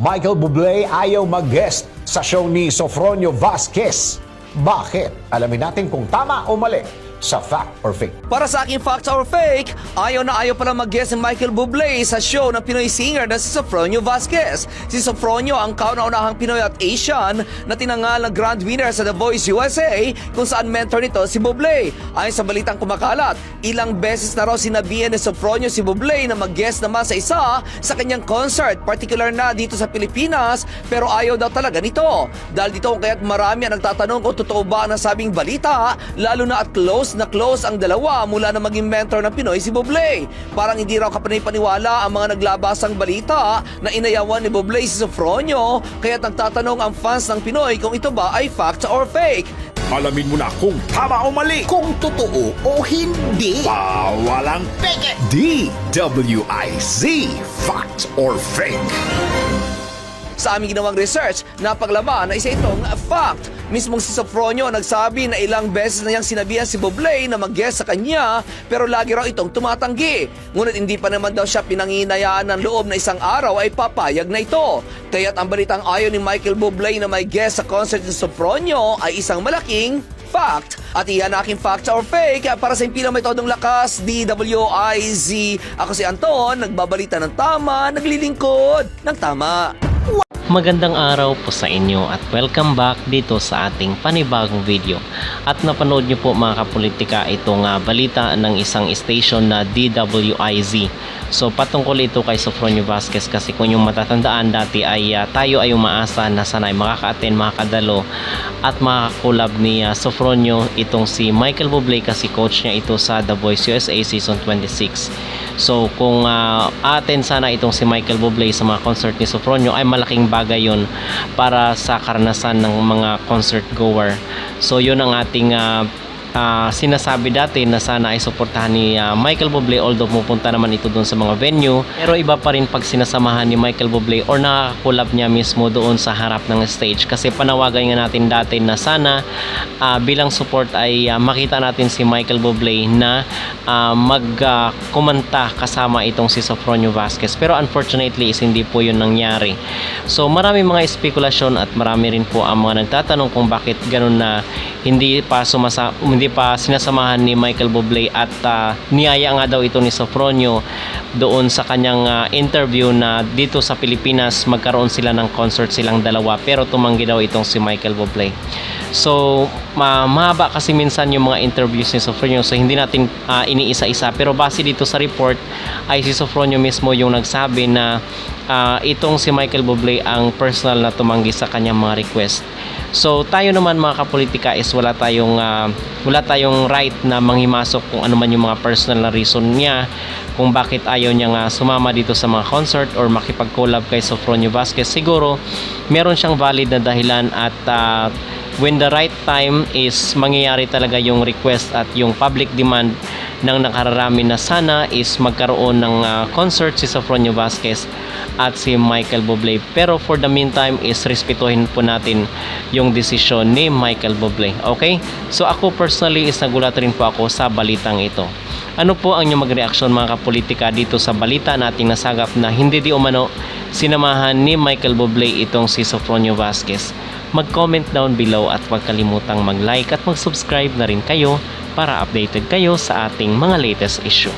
Michael Bublé ayaw mag-guest sa show ni Sofronio Vasquez. Bakit? Alamin natin kung tama o mali sa Fact or Fake. Para sa aking fact or fake, ayaw na ayaw pala mag-guest si Michael Bublé sa show ng Pinoy singer na si Sofronio Vasquez. Si Sofronio ang kauna-unahang Pinoy at Asian na tinangal ng grand winner sa The Voice USA kung saan mentor nito si Bublé. Ayon sa balitang kumakalat, ilang beses na raw sinabihan ni Sofronio si Bublé na mag-guest naman sa isa sa kanyang concert, particular na dito sa Pilipinas, pero ayaw daw talaga nito. Dahil dito kung kaya't marami ang nagtatanong kung totoo ba ang nasabing balita, lalo na at close ang dalawa mula na maging mentor ng Pinoy si Bublé. Parang hindi raw kapanay-paniwala ang mga naglabasang balita na inayawan ni Bublé si Sofronio, kaya't nagtatanong ang fans ng Pinoy kung ito ba ay fact or fake. Alamin mo na kung tama o mali, Kung totoo o hindi. bawalang peke. DWIZ, Fact or Fake. Sa aming ginawang research, napaglaman na isa itong fact. Mismong si Sofronio nagsabi na ilang beses na niyang sinabihan si Bublé na mag-guest sa kanya, pero lagi raw itong tumatanggi. Ngunit hindi pa naman daw siya pinanginayaan ng loob na isang araw ay papayag na ito. Kaya't ang balitang ayaw ni Michael Bublé na may guest sa concert ni Sofronio ay isang malaking fact. At iyan aking fact or fake para sa impilang may todong lakas, DWIZ. Ako si Anton, nagbabalita ng tama, naglilingkod ng tama. Magandang araw po sa inyo at welcome back dito sa ating panibagong video. At napanood nyo po mga kapolitika itong balita ng isang station na DWIZ. So patungkol ito kay Sofronio Vasquez, kasi kung yung matatandaan dati ay tayo ay umaasa na sanay makaka-attend, makakadalo at makakulab ni Sofronio itong si Michael Bublé, kasi coach niya ito sa The Voice USA Season 26. So kung attend sana itong si Michael Bublé sa mga concert ni Sofronio ay malaking bagay yun para sa karanasan ng mga concert goer. So yun ang ating sinasabi dati na sana ay suportahan ni Michael Bublé, although pupunta naman ito doon sa mga venue, pero iba pa rin pag sinasamahan ni Michael Bublé or nakakulab niya mismo doon sa harap ng stage. Kasi panawagan nga natin dati na sana bilang support ay makita natin si Michael Bublé na kumanta kasama itong si Sofronio Vasquez, pero unfortunately is hindi po yun nangyari. So marami mga spekulasyon at marami rin po ang mga nagtatanong kung bakit ganun na hindi pa sinasamahan ni Michael Bublé at niyaya nga daw ito ni Sofronio doon sa kanyang interview na dito sa Pilipinas magkaroon sila ng concert silang dalawa, pero tumanggi daw itong si Michael Bublé. So mahaba kasi minsan yung mga interviews ni Sofronio, so hindi natin iniisa-isa, pero base dito sa report ay si Sofronio mismo yung nagsabi na itong si Michael Bublé ang personal na tumanggi sa kanyang mga request. So tayo naman mga kapolitika is wala tayong right na manghimasok kung ano man yung mga personal na reason niya kung bakit ayaw niya nga sumama dito sa mga concert or makipag-collab kay Sofronio Vasquez. Siguro meron siyang valid na dahilan at when the right time is mangyayari talaga yung request at yung public demand ng nakararami na sana is magkaroon ng concert si Sofronio Vasquez at si Michael Bublé. Pero for the meantime is respetuhin po natin yung desisyon ni Michael Bublé. Okay? So ako personally is nagulat rin po ako sa balitang ito. Ano po ang inyong magreaksyon mga kapolitika dito sa balita nating nasagap na hindi di umano sinamahan ni Michael Bublé itong si Sofronio Vasquez? Mag-comment down below at huwag kalimutang mag-like at mag-subscribe na rin kayo para updated kayo sa ating mga latest issue.